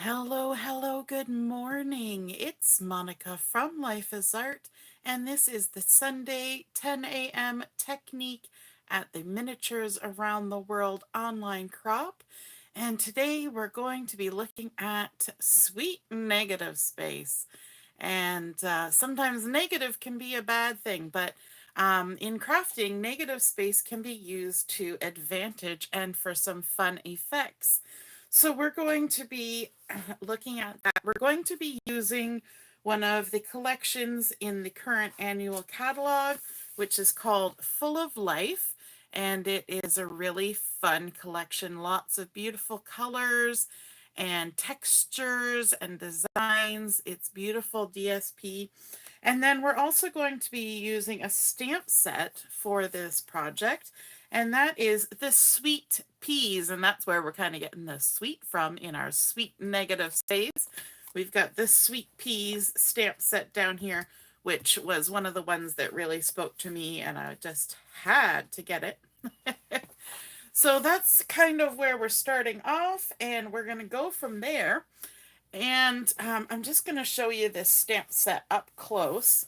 Hello, hello, good morning. It's Monica from Life is Art, and this is the Sunday 10 a.m. technique at the Miniatures Around the World online crop. And today we're going to be looking at sweet negative space. And sometimes negative can be a bad thing, but in crafting, negative space can be used to advantage and for some fun effects. So we're going to be looking at that. We're going to be using one of the collections in the current annual catalog, which is called Full of Life. And it is a really fun collection. Lots of beautiful colors and textures and designs. It's beautiful DSP. And then we're also going to be using a stamp set for this project, and that is the sweet peas, and that's where we're kind of getting the sweet from in our sweet negative space. We've got this sweet peas stamp set down here, which was one of the ones that really spoke to me, and I just had to get it. So that's kind of where we're starting off, and we're going to go from there. And I'm just going to show you this stamp set up close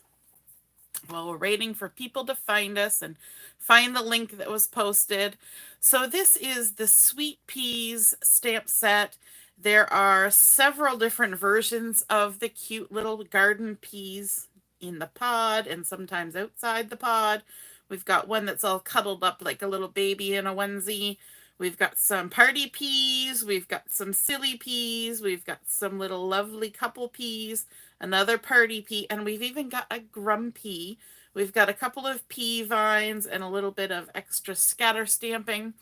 while we're waiting for people to find us and find the link that was posted. So this is the Sweet Peas stamp set. There are several different versions of the cute little garden peas in the pod and sometimes outside the pod. We've got one that's all cuddled up like a little baby in a onesie. We've got some party peas. We've got some silly peas. We've got some little lovely couple peas, another party pea, and we've even got a grumpy. We've got a couple of pea vines and a little bit of extra scatter stamping.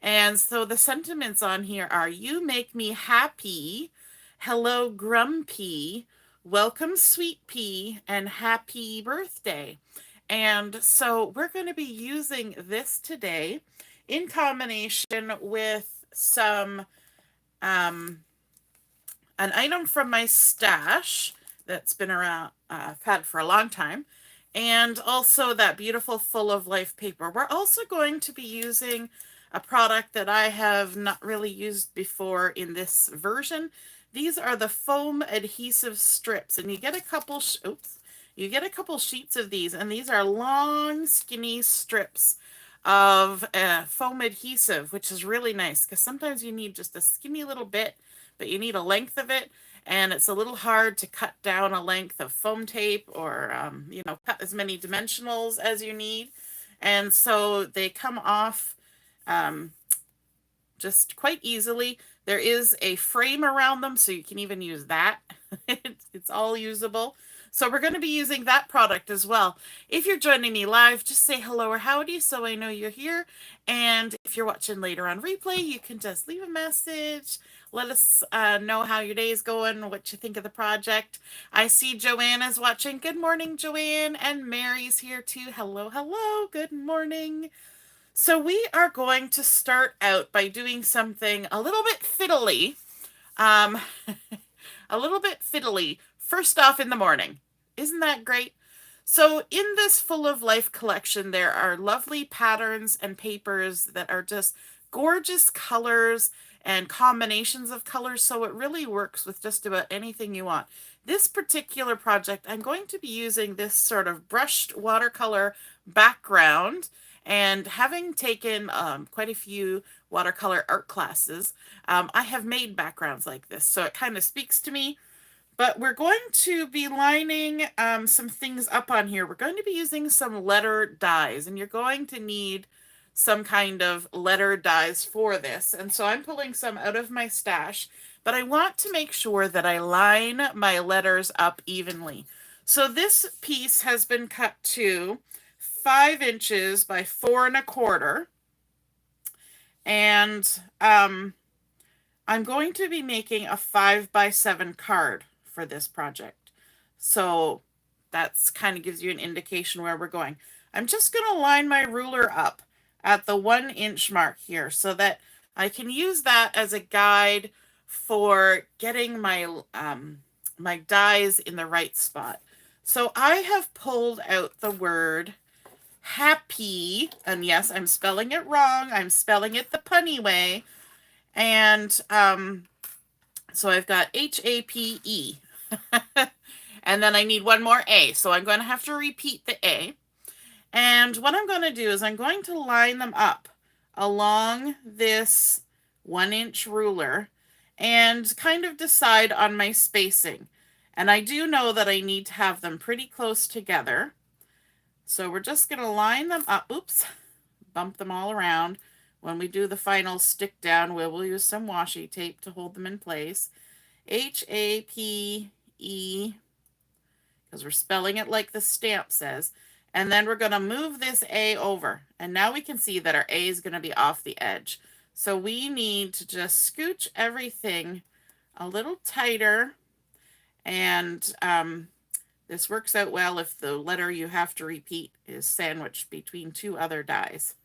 And so the sentiments on here are, you make me happy, hello grumpy, welcome sweet pea, and happy birthday. And so we're going to be using this today in combination with some an item from my stash that's been around, I've had for a long time, and also that beautiful Full of Life paper. We're also going to be using a product that I have not really used before in this version. These are the foam adhesive strips, and you get a couple, you get a couple sheets of these, and these are long, skinny strips of foam adhesive, which is really nice because sometimes you need just a skinny little bit, but you need a length of it, and it's a little hard to cut down a length of foam tape or, cut as many dimensionals as you need. And so they come off just quite easily. There is a frame around them, so you can even use that. It's all usable. So we're going to be using that product as well. If you're joining me live, just say hello or howdy so I know you're here. And if you're watching later on replay, you can just leave a message. Let us know how your day is going, what you think of the project. I see Joanne is watching. Good morning, Joanne. And Mary's here too. Hello, hello. Good morning. So we are going to start out by doing something a little bit fiddly. Um, a little bit fiddly. First off in the morning. Isn't that great? So in this Full of Life collection, there are lovely patterns and papers that are just gorgeous colors and combinations of colors, so it really works with just about anything you want. This particular project, I'm going to be using this sort of brushed watercolor background, and having taken quite a few watercolor art classes, I have made backgrounds like this, so it kind of speaks to me. But we're going to be lining some things up on here. We're going to be using some letter dies, and you're going to need some kind of letter dies for this. And so I'm pulling some out of my stash, but I want to make sure that I line my letters up evenly. So this piece has been cut to 5 inches by 4 1/4. And I'm going to be making a 5 by 7 card for this project. So that's kind of gives you an indication where we're going. I'm just going to line my ruler up at the 1 inch mark here so that I can use that as a guide for getting my my dies in the right spot. So I have pulled out the word happy, and yes, I'm spelling it wrong. I'm spelling it the punny way. And So I've got H-A-P-E. And then I need one more A. So I'm going to have to repeat the A. And what I'm going to do is I'm going to line them up along this 1-inch ruler and kind of decide on my spacing. And I do know that I need to have them pretty close together. So we're just going to line them up. Oops, bump them all around. When we do the final stick down, we'll use some washi tape to hold them in place. H-A-P-E, because we're spelling it like the stamp says. And then we're going to move this A over. And now we can see that our A is going to be off the edge. So we need to just scooch everything a little tighter. And this works out well if the letter you have to repeat is sandwiched between two other dies.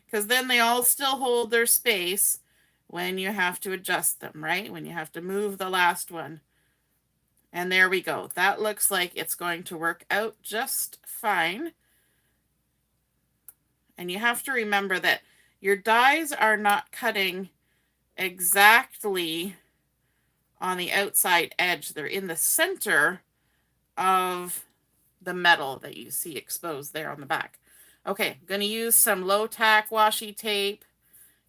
Because then they all still hold their space when you have to adjust them, right? When you have to move the last one. And there we go. That looks like it's going to work out just fine. And you have to remember that your dies are not cutting exactly on the outside edge. They're in the center of the metal that you see exposed there on the back. Okay, I'm going to use some low tack washi tape.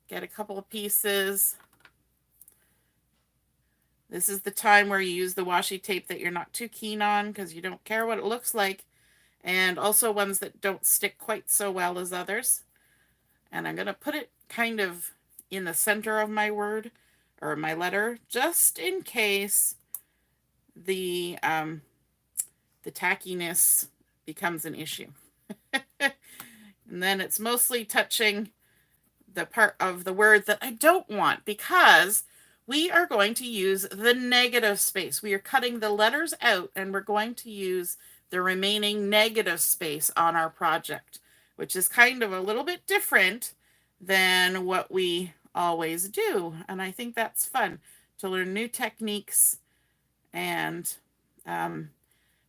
Get a couple of pieces. This is the time where you use the washi tape that you're not too keen on because you don't care what it looks like. And also ones that don't stick quite so well as others. And I'm going to put it kind of in the center of my word or my letter just in case the tackiness becomes an issue. And then it's mostly touching the part of the word that I don't want because we are going to use the negative space. We are cutting the letters out and we're going to use the remaining negative space on our project, which is kind of a little bit different than what we always do. And I think that's fun to learn new techniques and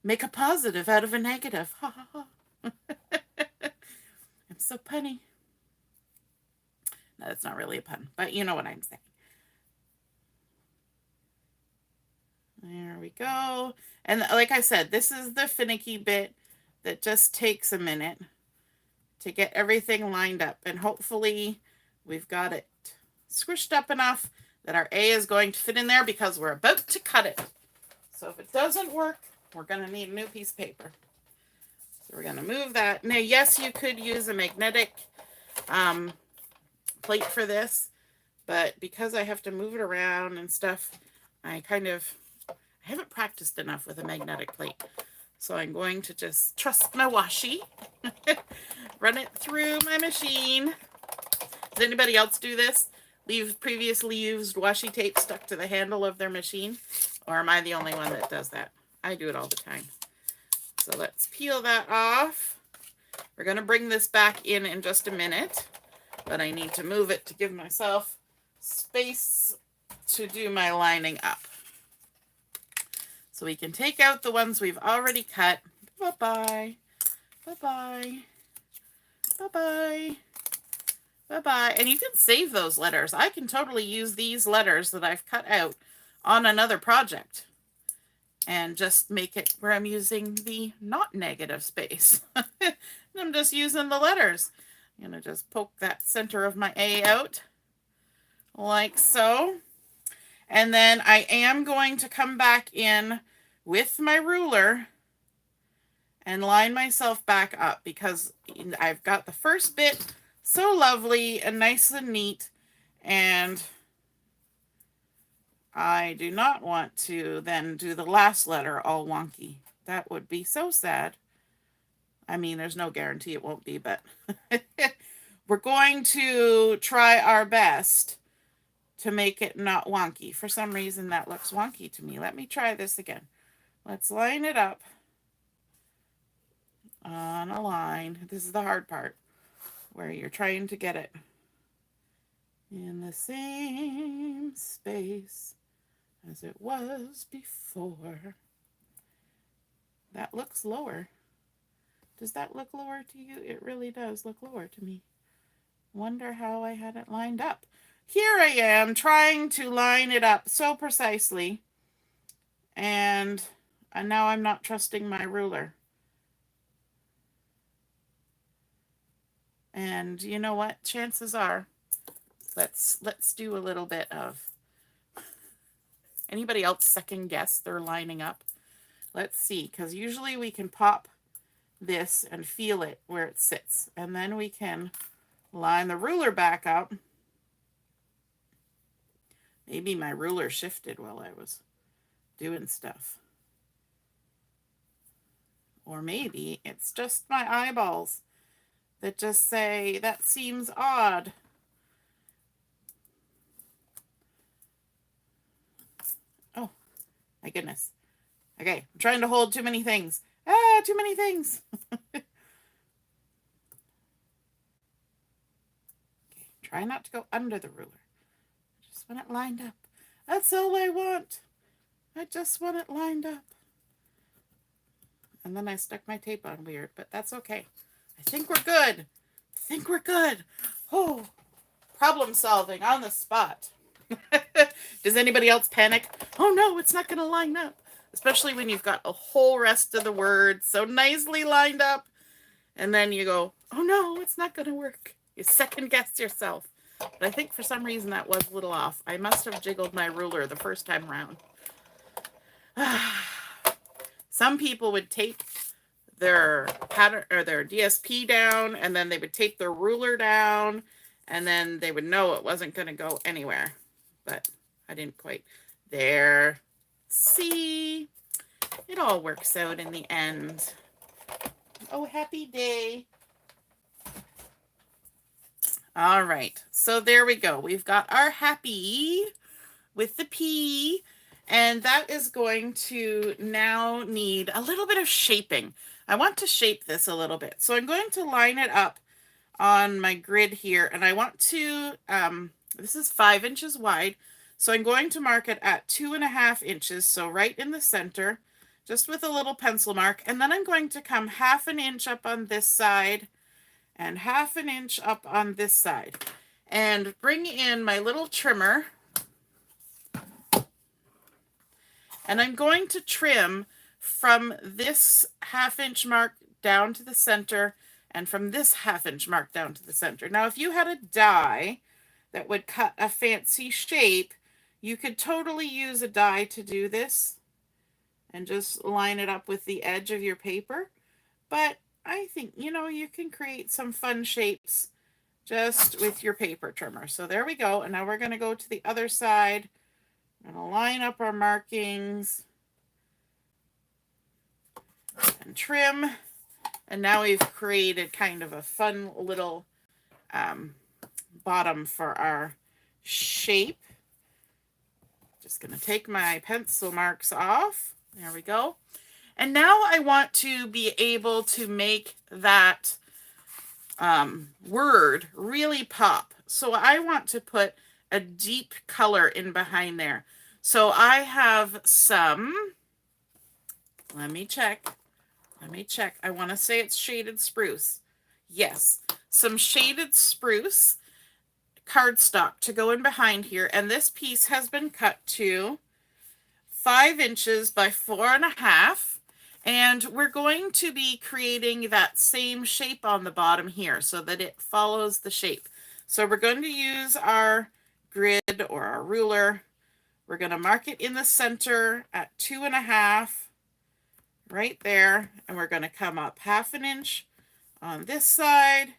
make a positive out of a negative. Ha ha ha. I'm so punny. No, that's not really a pun, but you know what I'm saying. There we go. And like I said, this is the finicky bit that just takes a minute to get everything lined up. And hopefully we've got it squished up enough that our A is going to fit in there because we're about to cut it. So if it doesn't work, we're going to need a new piece of paper. So we're going to move that. Now, yes, you could use a magnetic plate for this, but because I have to move it around and stuff, I haven't practiced enough with a magnetic plate. So I'm going to just trust my washi, run it through my machine. Does anybody else do this? We've previously used washi tape stuck to the handle of their machine, or am I the only one that does that? I do it all the time. So let's peel that off. We're going to bring this back in just a minute, but I need to move it to give myself space to do my lining up. So we can take out the ones we've already cut. Bye-bye. Bye-bye. Bye-bye. Bye-bye. And you can save those letters. I can totally use these letters that I've cut out on another project and just make it where I'm using the not negative space. I'm just using the letters. I'm going to just poke that center of my A out like so. And then I am going to come back in with my ruler and line myself back up because I've got the first bit so lovely and nice and neat, and I do not want to then do the last letter all wonky. That would be so sad. I mean, there's no guarantee it won't be, but we're going to try our best to make it not wonky. For some reason, that looks wonky to me. Let me try this again. Let's line it up on a line. This is the hard part, where you're trying to get it in the same space as it was before. That looks lower. Does that look lower to you? It really does look lower to me. Wonder how I had it lined up. here I am trying to line it up so precisely, and now I'm not trusting my ruler. And you know what? Chances are, let's do a little bit of, anybody else second guess their lining up? Let's see, because usually we can pop this and feel it where it sits, and then we can line the ruler back up. Maybe my ruler shifted while I was doing stuff. Or maybe it's just my eyeballs that just say, that seems odd. Oh, my goodness. Okay, I'm trying to hold too many things. Ah, too many things. Okay, try not to go under the ruler. I just want it lined up. That's all I want. I just want it lined up. And then I stuck my tape on weird, but that's okay. I think we're good. I think we're good. Oh, problem solving on the spot. Does anybody else panic? Oh no, it's not going to line up. Especially when you've got a whole rest of the word so nicely lined up. And then you go, oh no, it's not going to work. You second guess yourself. But I think for some reason that was a little off. I must have jiggled my ruler the first time around. Some people would tape their pattern or their DSP down, and then they would tape their ruler down, and then they would know it wasn't going to go anywhere. But I didn't quite. There. See? It all works out in the end. Oh, happy day. All right. So there we go. We've got our happy with the P. And that is going to now need a little bit of shaping. I want to shape this a little bit. So I'm going to line it up on my grid here. And I want to, this is 5 inches wide. So I'm going to mark it at 2.5 inches. So right in the center, just with a little pencil mark. And then I'm going to come 1/2 inch up on this side and 1/2 inch up on this side. And bring in my little trimmer. And I'm going to trim from this 1/2 inch mark down to the center and from this 1/2 inch mark down to the center. Now, if you had a die that would cut a fancy shape, you could totally use a die to do this and just line it up with the edge of your paper. But I think, you know, you can create some fun shapes just with your paper trimmer. So there we go. And now we're going to go to the other side. I'm going to line up our markings and trim. And now we've created kind of a fun little bottom for our shape. Just going to take my pencil marks off. There we go. And now I want to be able to make that word really pop. So I want to put a deep color in behind there. So I have some, let me check. I want to say it's shaded spruce. Yes, some shaded spruce cardstock to go in behind here. And this piece has been cut to 5 inches by 4.5. And we're going to be creating that same shape on the bottom here so that it follows the shape. So we're going to use our grid or our ruler. We're going to mark it in the center at 2.5 right there. And we're going to come up 1/2 inch on this side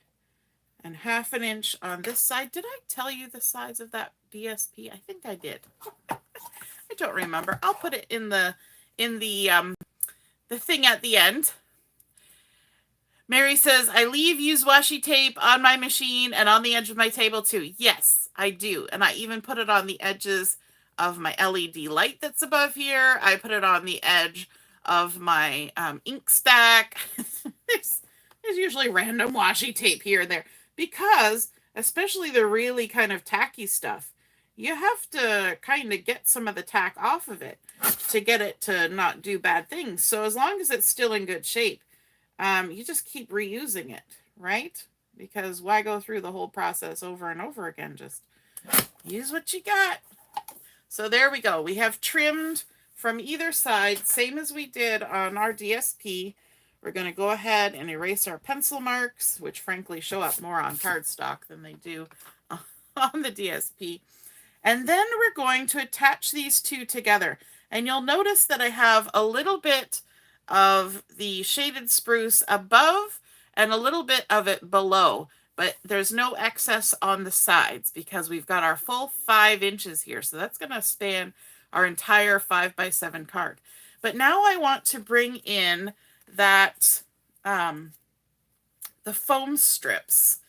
and 1/2 inch on this side. Did I tell you the size of that DSP? I think I did. I don't remember. I'll put it in the thing at the end. Mary says, I use washi tape on my machine and on the edge of my table too. Yes, I do. And I even put it on the edges of my LED light that's above here. I put it on the edge of my ink stack. there's usually random washi tape here and there because, especially the really kind of tacky stuff, you have to kind of get some of the tack off of it to get it to not do bad things. So as long as it's still in good shape, you just keep reusing it, right? Because why go through the whole process over and over again? Just, use what you got. So there we go. We have trimmed from either side, same as we did on our DSP. We're going to go ahead and erase our pencil marks, which frankly show up more on cardstock than they do on the DSP. And then we're going to attach these two together. And you'll notice that I have a little bit of the shaded spruce above and a little bit of it below. But there's no excess on the sides because we've got our full 5 inches here. So that's going to span our entire 5x7 card. But now I want to bring in that, the foam strips,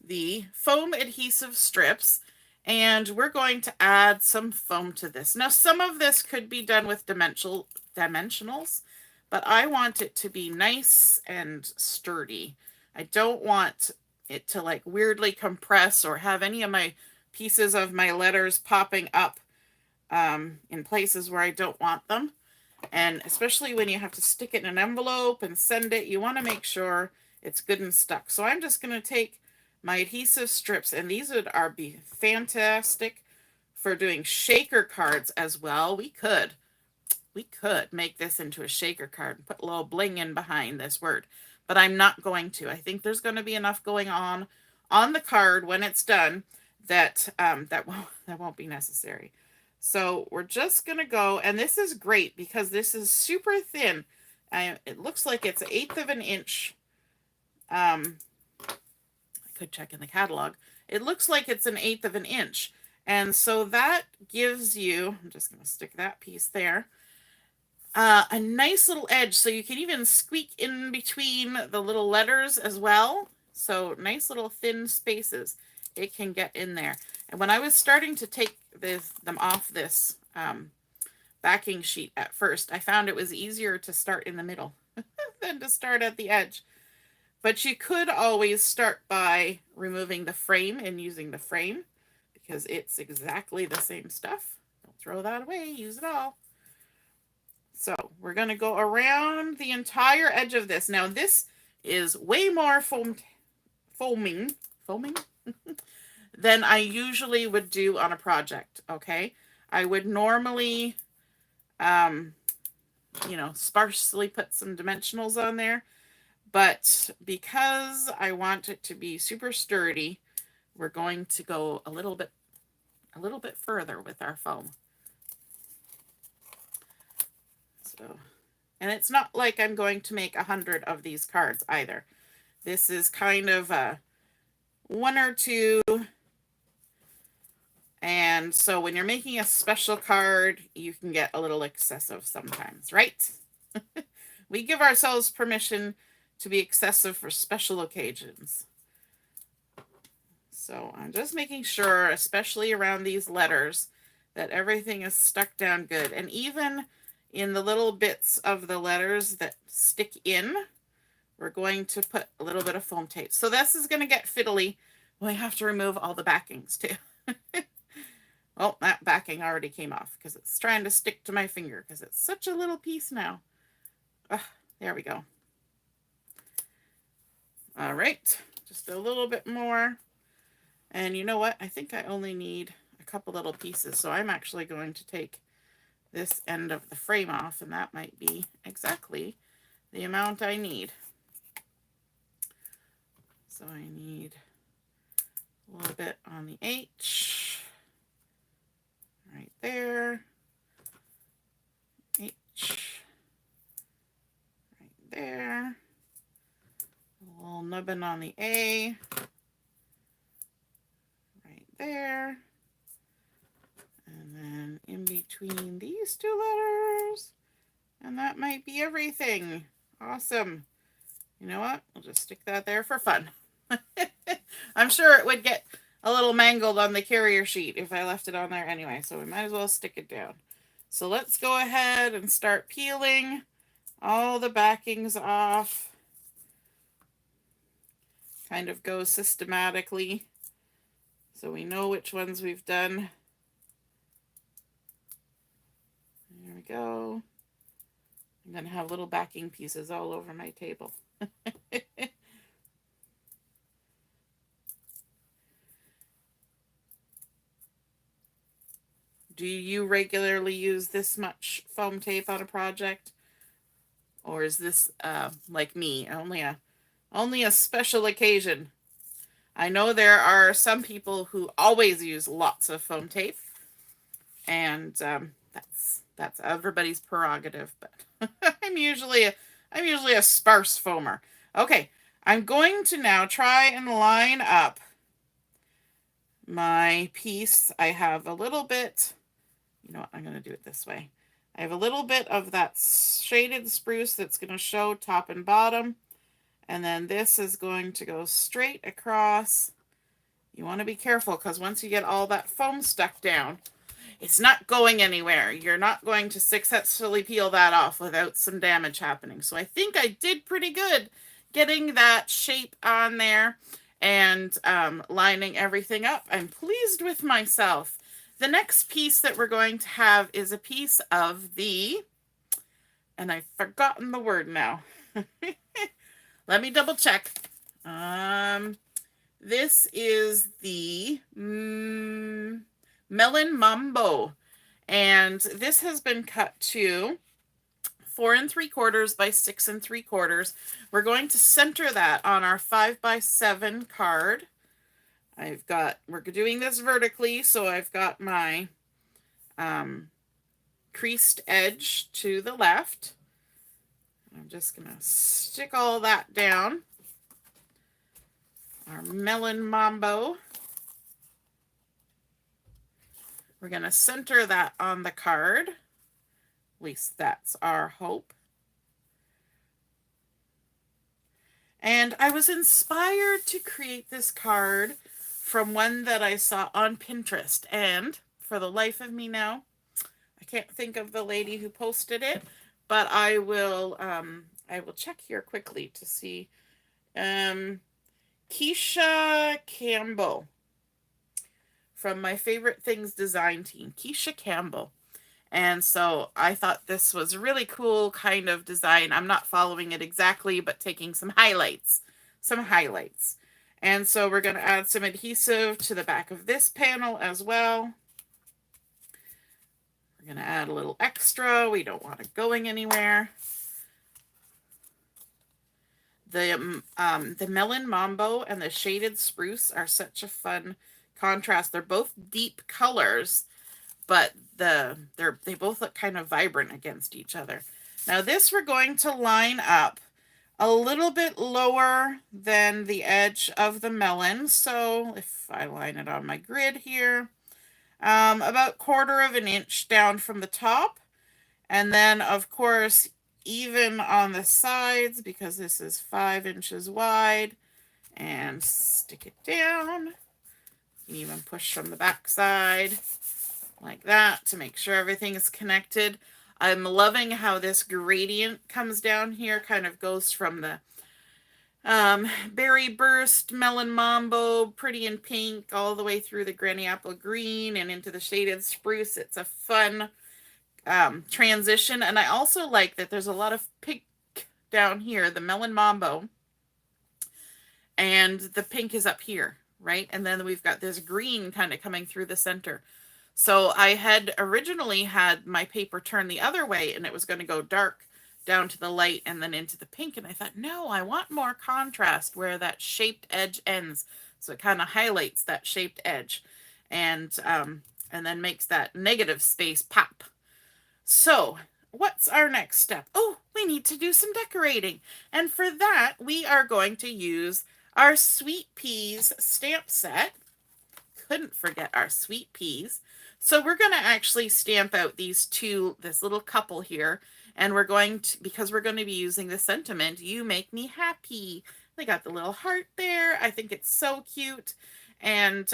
the foam adhesive strips, and we're going to add some foam to this. Now, some of this could be done with dimensionals, but I want it to be nice and sturdy. I don't want it to like weirdly compress or have any of my pieces of my letters popping up in places where I don't want them. And especially when you have to stick it in an envelope and send it, you want to make sure it's good and stuck. So I'm just going to take my adhesive strips, and these would be fantastic for doing shaker cards as well. We could make this into a shaker card and put a little bling in behind this word, but I'm not going to. I think there's going to be enough going on the card when it's done that that won't be necessary. So we're just going to go, and this is great because this is super thin. It looks like it's 1/8 of an inch. I could check in the catalog. It looks like it's 1/8 of an inch. And so that gives you, I'm just going to stick that piece there, a nice little edge. So you can even squeak in between the little letters as well. So nice little thin spaces. It can get in there. And when I was starting to take them off this backing sheet at first, I found it was easier to start in the middle than to start at the edge. But you could always start by removing the frame and using the frame because it's exactly the same stuff. Don't throw that away, use it all. So we're going to go around the entire edge of this. Now this is way more foaming than I usually would do on a project, okay? I would normally, sparsely put some dimensionals on there, but because I want it to be super sturdy, we're going to go a little bit further with our foam. So, and it's not like I'm going to make 100 of these cards either. This is kind of a 1 or 2. And so when you're making a special card, you can get a little excessive sometimes, right? We give ourselves permission to be excessive for special occasions. So I'm just making sure, especially around these letters, that everything is stuck down good. And even in the little bits of the letters that stick in, we're going to put a little bit of foam tape. So this is going to get fiddly. We have to remove all the backings too. Well, that backing already came off because it's trying to stick to my finger because it's such a little piece now. There we go. All right, just a little bit more. And you know what? I think I only need a couple little pieces. So I'm actually going to take this end of the frame off, and that might be exactly the amount I need. So I need a little bit on the H. Right there. H. Right there. A little nubbin on the A. Right there. And then in between these 2 letters. And that might be everything. Awesome. You know what? We'll just stick that there for fun. I'm sure it would get a little mangled on the carrier sheet if I left it on there anyway, so we might as well stick it down. So let's go ahead and start peeling all the backings off. Kind of go systematically so we know which ones we've done. There we go. I'm going to have little backing pieces all over my table. Do you regularly use this much foam tape on a project? Or is this, like me, only a special occasion? I know there are some people who always use lots of foam tape, and that's everybody's prerogative. But I'm usually a sparse foamer. Okay, I'm going to now try and line up my piece. I have a little bit. You know what? I'm going to do it this way. I have a little bit of that shaded spruce that's going to show top and bottom. And then this is going to go straight across. You want to be careful because once you get all that foam stuck down, it's not going anywhere. You're not going to successfully peel that off without some damage happening. So I think I did pretty good getting that shape on there and lining everything up. I'm pleased with myself. The next piece that we're going to have is a piece of the, and I've forgotten the word now. Let me double check. This is the Melon Mambo. And this has been cut to 4 3/4 by 6 3/4. We're going to center that on our 5x7 card. We're doing this vertically, so I've got my creased edge to the left. I'm just going to stick all that down. Our Melon Mambo. We're going to center that on the card. At least that's our hope. And I was inspired to create this card from one that I saw on Pinterest. And for the life of me now, I can't think of the lady who posted it, but I will check here quickly to see. Keisha Campbell from My Favorite Things design team, Keisha Campbell. And so I thought this was a really cool kind of design. I'm not following it exactly, but taking some highlights. And so we're going to add some adhesive to the back of this panel as well. We're going to add a little extra. We don't want it going anywhere. The Melon Mambo and the shaded spruce are such a fun contrast. They're both deep colors, but they both look kind of vibrant against each other. Now this we're going to line up a little bit lower than the edge of the melon. So if I line it on my grid here, about 1/4 of an inch down from the top. And then of course, even on the sides, because this is 5 inches wide, and stick it down. You can even push from the back side like that to make sure everything is connected. I'm loving how this gradient comes down here, kind of goes from the Berry Burst, Melon Mambo, Pretty in Pink, all the way through the Granny Apple Green and into the shaded spruce. It's a fun transition. And I also like that there's a lot of pink down here, the Melon Mambo, and the pink is up here, right? And then we've got this green kind of coming through the center. So I had originally had my paper turn the other way, and it was going to go dark down to the light and then into the pink. And I thought, no, I want more contrast where that shaped edge ends. So it kind of highlights that shaped edge and then makes that negative space pop. So what's our next step? Oh, we need to do some decorating. And for that, we are going to use our Sweet Peas stamp set. Couldn't forget our Sweet Peas. So we're going to actually stamp out this little couple here. And we're going to, because we're going to be using the sentiment, "You make me happy." They got the little heart there. I think it's so cute. And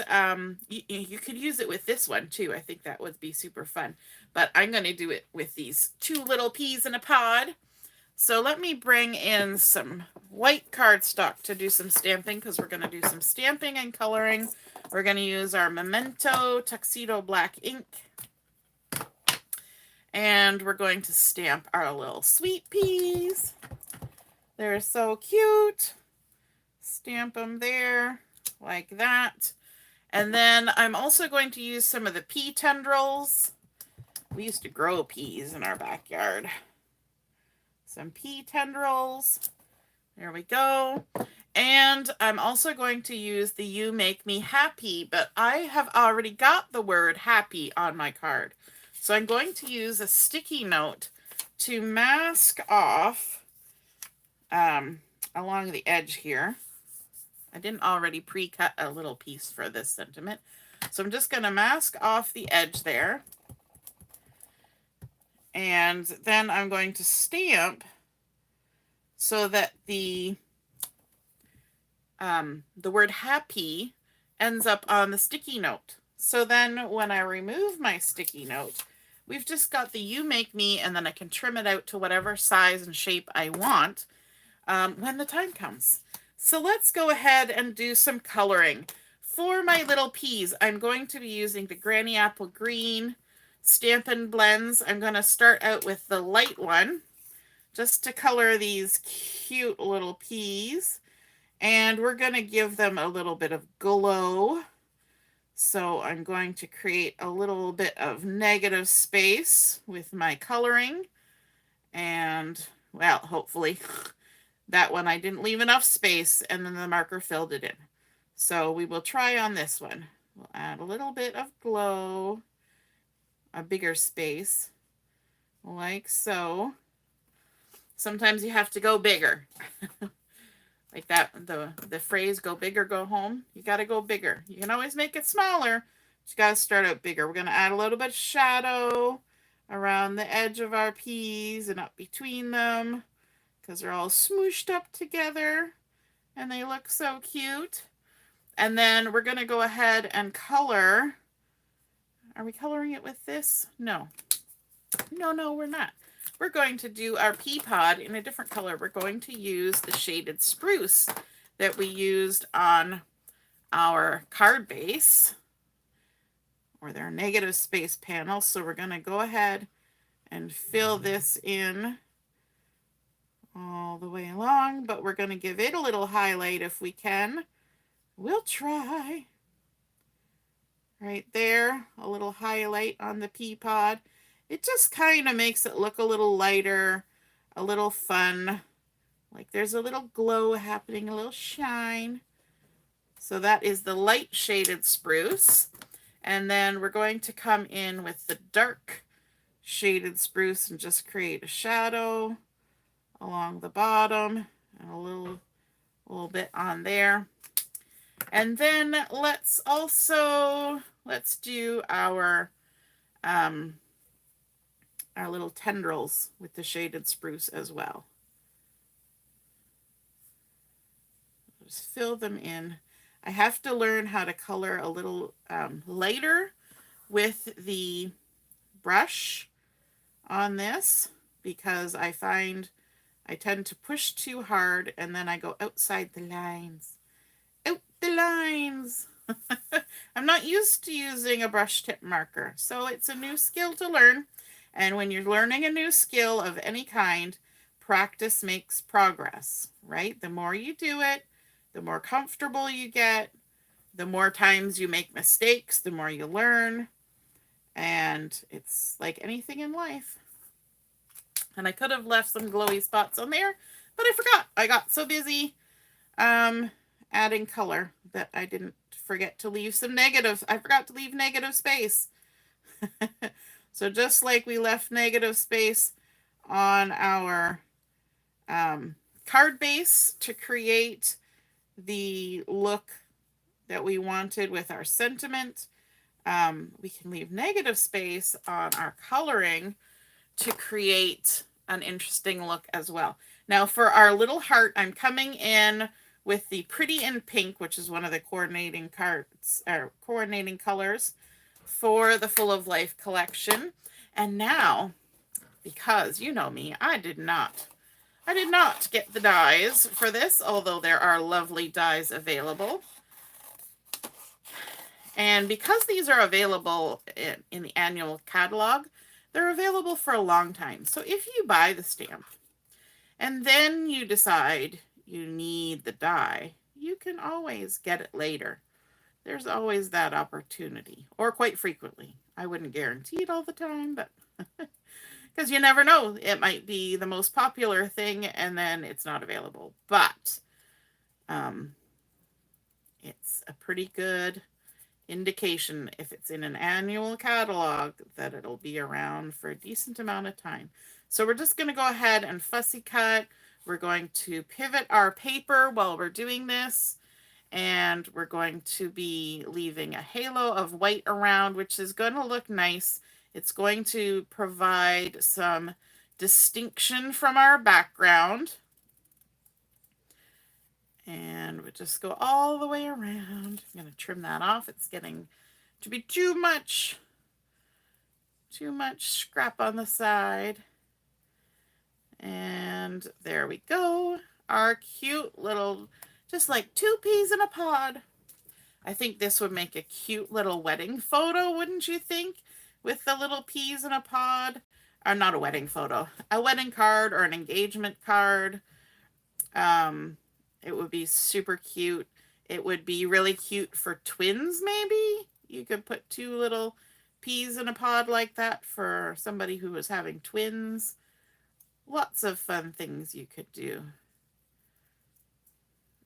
you could use it with this one too. I think that would be super fun. But I'm going to do it with these 2 little peas in a pod. So let me bring in some white cardstock to do some stamping, because we're going to do some stamping and coloring. We're going to use our Memento Tuxedo black ink. And we're going to stamp our little sweet peas. They're so cute. Stamp them there like that. And then I'm also going to use some of the pea tendrils We used to grow peas in our backyard. Some pea tendrils. There we go. And I'm also going to use the You Make Me Happy, but I have already got the word happy on my card. So I'm going to use a sticky note to mask off along the edge here. I didn't already pre-cut a little piece for this sentiment. So I'm just going to mask off the edge there. And then I'm going to stamp so that the word happy ends up on the sticky note. So then when I remove my sticky note, we've just got the You Make Me, and then I can trim it out to whatever size and shape I want when the time comes. So let's go ahead and do some coloring. For my little peas, I'm going to be using the Granny Apple Green Stampin' blends. I'm going to start out with the light one just to color these cute little peas. And we're going to give them a little bit of glow. So I'm going to create a little bit of negative space with my coloring. And, well, hopefully that one I didn't leave enough space, and then the marker filled it in. So we will try on this one. We'll add a little bit of glow, a bigger space, like so. Sometimes you have to go bigger. Like that, the phrase, go big or go home. You got to go bigger. You can always make it smaller, but you got to start out bigger. We're going to add a little bit of shadow around the edge of our peas and up between them, because they're all smooshed up together and they look so cute. And then we're going to go ahead and color. Are we coloring it with this? No. No, we're not. We're going to do our pea pod in a different color. We're going to use the shaded spruce that we used on our card base, or their negative space panel. So we're going to go ahead and fill this in all the way along, but we're going to give it a little highlight if we can. We'll try. Right there, a little highlight on the pea pod. It just kind of makes it look a little lighter, a little fun. Like there's a little glow happening, a little shine. So that is the light shaded spruce. And then we're going to come in with the dark shaded spruce and just create a shadow along the bottom and a little bit on there. And then let's do our little tendrils with the shaded spruce as well. Just fill them in. I have to learn how to color a little lighter with the brush on this, because I find I tend to push too hard and then I go outside the lines. Out the lines! I'm not used to using a brush tip marker, so it's a new skill to learn. And when you're learning a new skill of any kind, practice makes progress, right? The more you do it, the more comfortable you get, the more times you make mistakes, the more you learn. And it's like anything in life. And I could have left some glowy spots on there, but I forgot. I got so busy adding color that I didn't forget to leave some negative. I forgot to leave negative space. So just like we left negative space on our card base to create the look that we wanted with our sentiment, we can leave negative space on our coloring to create an interesting look as well. Now for our little heart, I'm coming in with the Pretty in Pink, which is one of the coordinating cards, or coordinating colors for the Full of Life collection. And now, because you know me, I did not get the dies for this, although there are lovely dies available. And because these are available in the annual catalog, they're available for a long time. So if you buy the stamp and then you decide you need the die, you can always get it later. There's always that opportunity, or quite frequently. I wouldn't guarantee it all the time, but because you never know. It might be the most popular thing and then it's not available. But it's a pretty good indication if it's in an annual catalog that it'll be around for a decent amount of time. So we're just going to go ahead and fussy cut. We're going to pivot our paper while we're doing this. And we're going to be leaving a halo of white around, which is going to look nice. It's going to provide some distinction from our background. And we'll just go all the way around. I'm going to trim that off. It's getting to be too much scrap on the side. And there we go. Our cute little, just like 2 peas in a pod. I think this would make a cute little wedding photo, wouldn't you think? With the little peas in a pod. Or not a wedding photo. A wedding card or an engagement card. It would be super cute. It would be really cute for twins, maybe. You could put 2 little peas in a pod like that for somebody who was having twins. Lots of fun things you could do.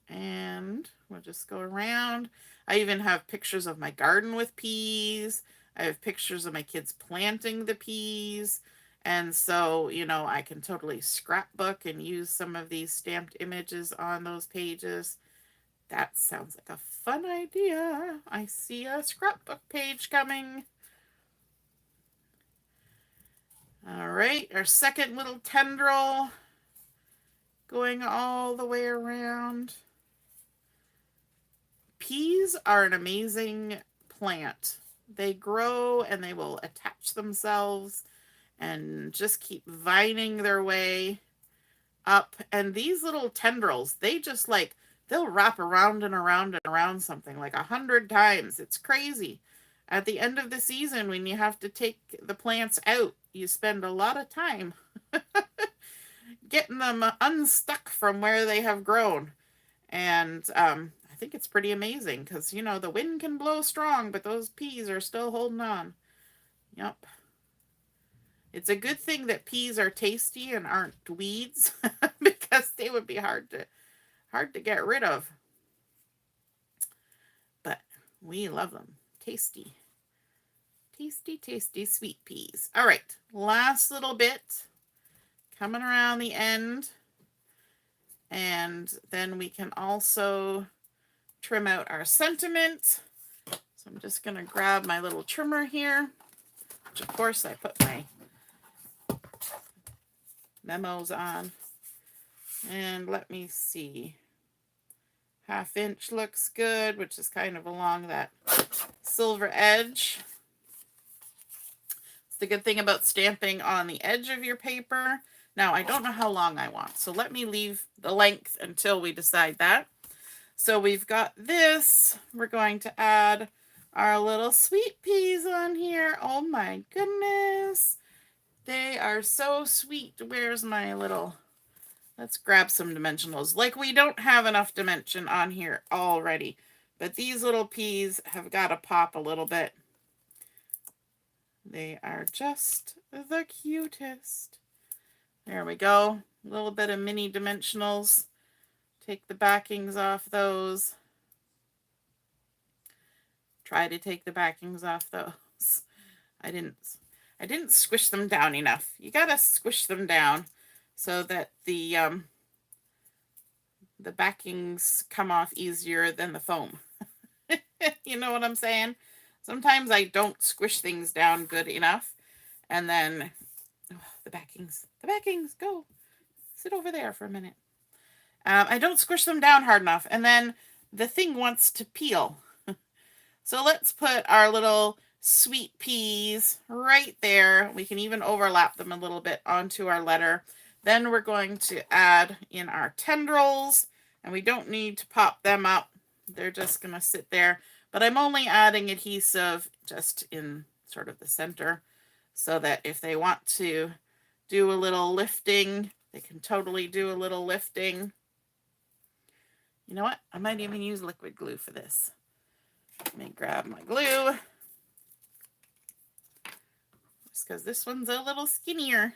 And we'll just go around. I even have pictures of my garden with peas. I have pictures of my kids planting the peas. And so, you know, I can totally scrapbook and use some of these stamped images on those pages. That sounds like a fun idea. I see a scrapbook page coming. All right, our second little tendril going all the way around. Peas are an amazing plant. They grow and they will attach themselves and just keep vining their way up. And these little tendrils, they just like, they'll wrap around and around and around something like 100 times. It's crazy. At the end of the season, when you have to take the plants out, you spend a lot of time getting them unstuck from where they have grown. And I think it's pretty amazing because, you know, the wind can blow strong, but those peas are still holding on. Yep. It's a good thing that peas are tasty and aren't weeds because they would be hard to get rid of. But we love them. Tasty. Tasty, tasty sweet peas. All right, last little bit. Coming around the end. And then we can also trim out our sentiment. So I'm just going to grab my little trimmer here, which of course I put my memos on. And let me see. 1/2 inch looks good, which is kind of along that silver edge. It's the good thing about stamping on the edge of your paper. Now, I don't know how long I want, so let me leave the length until we decide that. So we've got this. We're going to add our little sweet peas on here. Oh my goodness. They are so sweet. Where's my little... Let's grab some dimensionals. Like, we don't have enough dimension on here already, but these little peas have got to pop a little bit. They are just the cutest. There we go. A little bit of mini dimensionals. Take the backings off those. Try to take the backings off those. I didn't squish them down enough. You gotta squish them down so that the backings come off easier than the foam. You know what I'm saying? Sometimes I don't squish things down good enough, and then the backings, go. Sit over there for a minute. I don't squish them down hard enough, and then the thing wants to peel. So let's put our little sweet peas right there. We can even overlap them a little bit onto our letter. Then we're going to add in our tendrils, and we don't need to pop them up. They're just going to sit there. But I'm only adding adhesive just in sort of the center so that if they want to do a little lifting, they can totally do a little lifting. You know what? I might even use liquid glue for this. Let me grab my glue. just because this one's a little skinnier.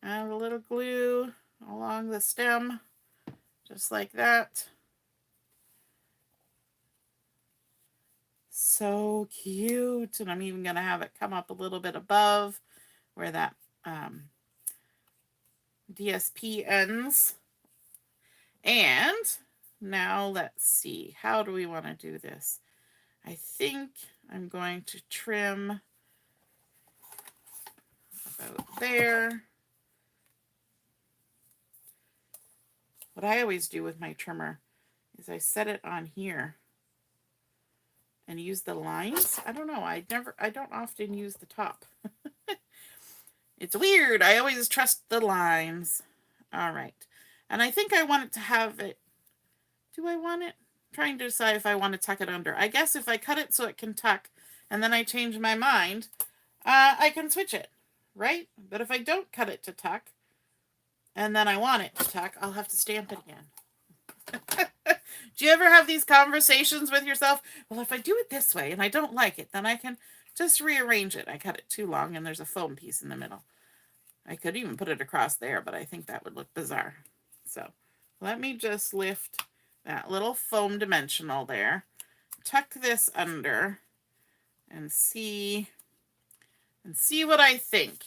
Add a little glue along the stem, just like that. So cute. And I'm even going to have it come up a little bit above where that DSP ends. And now let's see, how do we want to do this? I think I'm going to trim about there. What I always do with my trimmer is I set it on here and use the lines. I don't know, I don't often use the top. It's weird. I always trust the lines. All right. And I think I want it to have it. Do I want it? I'm trying to decide if I want to tuck it under. I guess if I cut it so it can tuck and then I change my mind, I can switch it, right? But if I don't cut it to tuck and then I want it to tuck, I'll have to stamp it again. Do you ever have these conversations with yourself? Well, if I do it this way and I don't like it, then I can just rearrange it. I cut it too long and there's a foam piece in the middle. I could even put it across there, but I think that would look bizarre. So let me just lift that little foam dimensional there, tuck this under, and see what I think.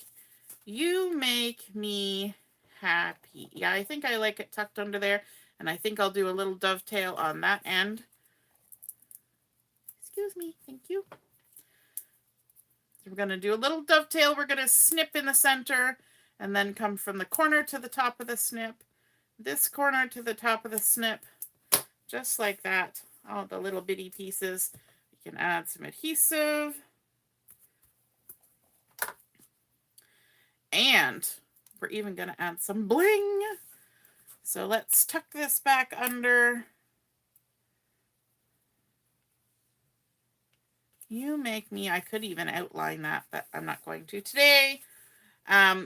You make me happy. Yeah, I think I like it tucked under there, and I think I'll do a little dovetail on that end. Excuse me, thank you. So we're going to do a little dovetail. We're going to snip in the center and then come from the corner to the top of the snip, this corner to the top of the snip, just like that. All the little bitty pieces. You can add some adhesive. And we're even going to add some bling. So let's tuck this back under. You make me, I could even outline that, but I'm not going to today.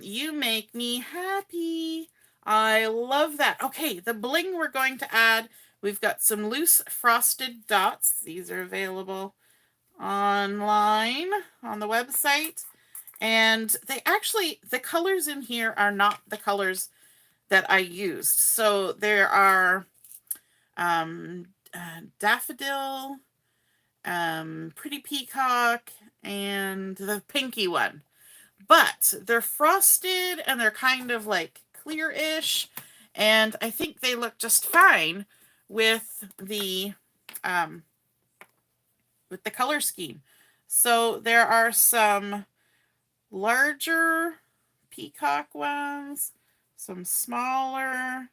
You make me happy. I love that. Okay, the bling we're going to add, we've got some loose frosted dots. These are available online on the website. And they actually, the colors in here are not the colors that I used. So there are daffodil, pretty peacock, and the pinky one. But they're frosted and they're kind of like clear-ish. And I think they look just fine with the color scheme. So there are some larger peacock ones, some smaller,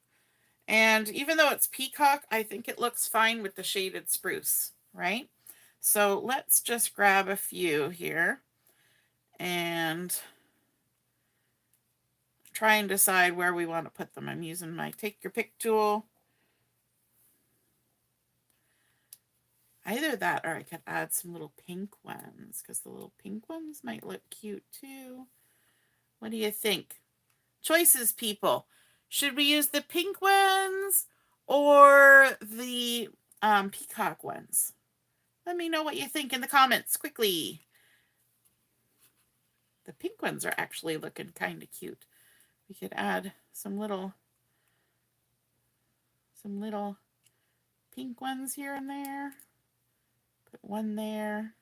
and even though it's peacock, I think it looks fine with the shaded spruce, right? So let's just grab a few here and try and decide where we want to put them. I'm using my take your pick tool. Either that or I could add some little pink ones because the little pink ones might look cute too. What do you think? Choices, people. Should we use the pink ones or the peacock ones? Let me know what you think in the comments quickly. The pink ones are actually looking kind of cute. We could add some little pink ones here and there. Put one there.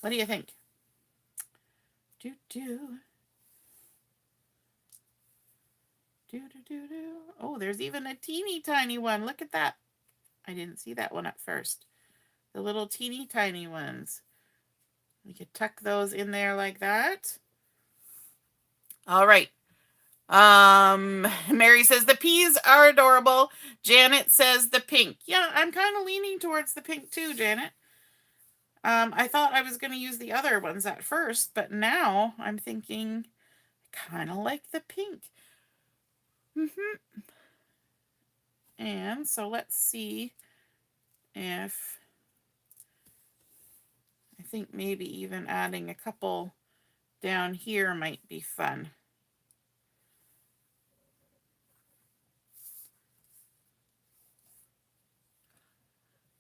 What do you think? Oh, there's even a teeny tiny one. Look at that. I didn't see that one at first. The little teeny tiny ones. We could tuck those in there like that. All right. Mary says the peas are adorable. Janet says the pink. Yeah, I'm kind of leaning towards the pink too, Janet. I thought I was going to use the other ones at first, but now I'm thinking I kind of like the pink. And so let's see if I think maybe even adding a couple down here might be fun.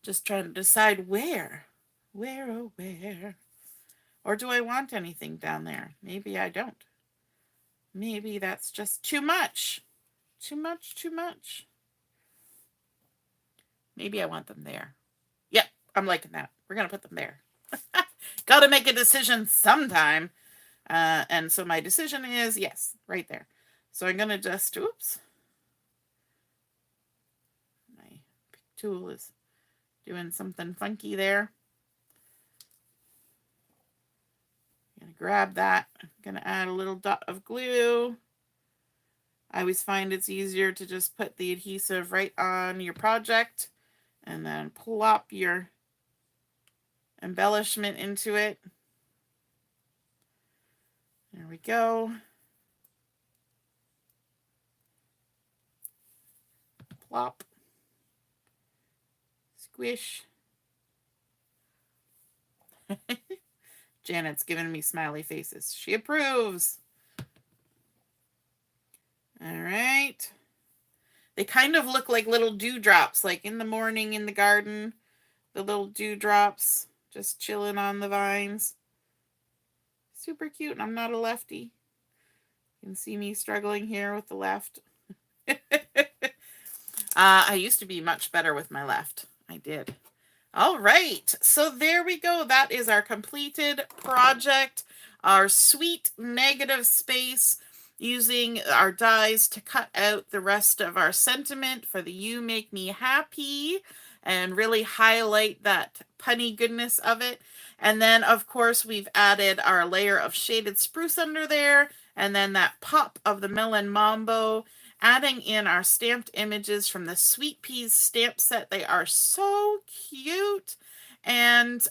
Just trying to decide where Where, oh, where? Or do I want anything down there? Maybe I don't. Maybe that's just too much. Too much, too much. Maybe I want them there. Yep, I'm liking that. We're going to put them there. Got to make a decision sometime. And so my decision is yes, right there. So I'm going to just, oops. My pick tool is doing something funky there. I'm going to grab that. I'm going to add a little dot of glue. I always find it's easier to just put the adhesive right on your project and then plop your embellishment into it. There we go. Plop. Squish. Janet's giving me smiley faces. She approves. All right. They kind of look like little dewdrops, like in the morning in the garden. The little dewdrops just chilling on the vines. Super cute, and I'm not a lefty. You can see me struggling here with the left. I used to be much better with my left. I did. All right, so there we go. That is our completed project, our sweet negative space, using our dies to cut out the rest of our sentiment for the You Make Me Happy and really highlight that punny goodness of it. And then, of course, we've added our layer of shaded spruce under there, and then that pop of the Melon Mambo, adding in our stamped images from the Sweet Peas stamp set. They are so cute. And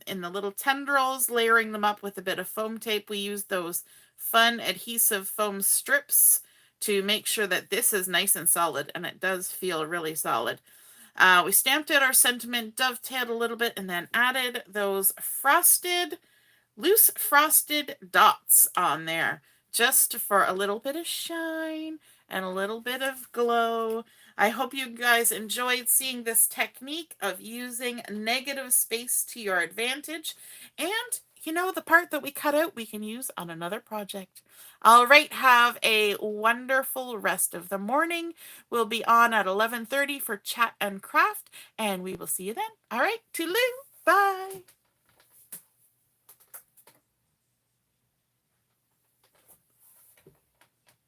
in the little tendrils, layering them up with a bit of foam tape. We use those fun adhesive foam strips to make sure that this is nice and solid, and it does feel really solid. We stamped out our sentiment, dovetailed a little bit, and then added those loose frosted dots on there, just for a little bit of shine and a little bit of glow. I hope you guys enjoyed seeing this technique of using negative space to your advantage. And, you know, the part that we cut out, we can use on another project. All right, have a wonderful rest of the morning. We'll be on at 11:30 for Chat and Craft, and we will see you then. All right, toodaloo, bye.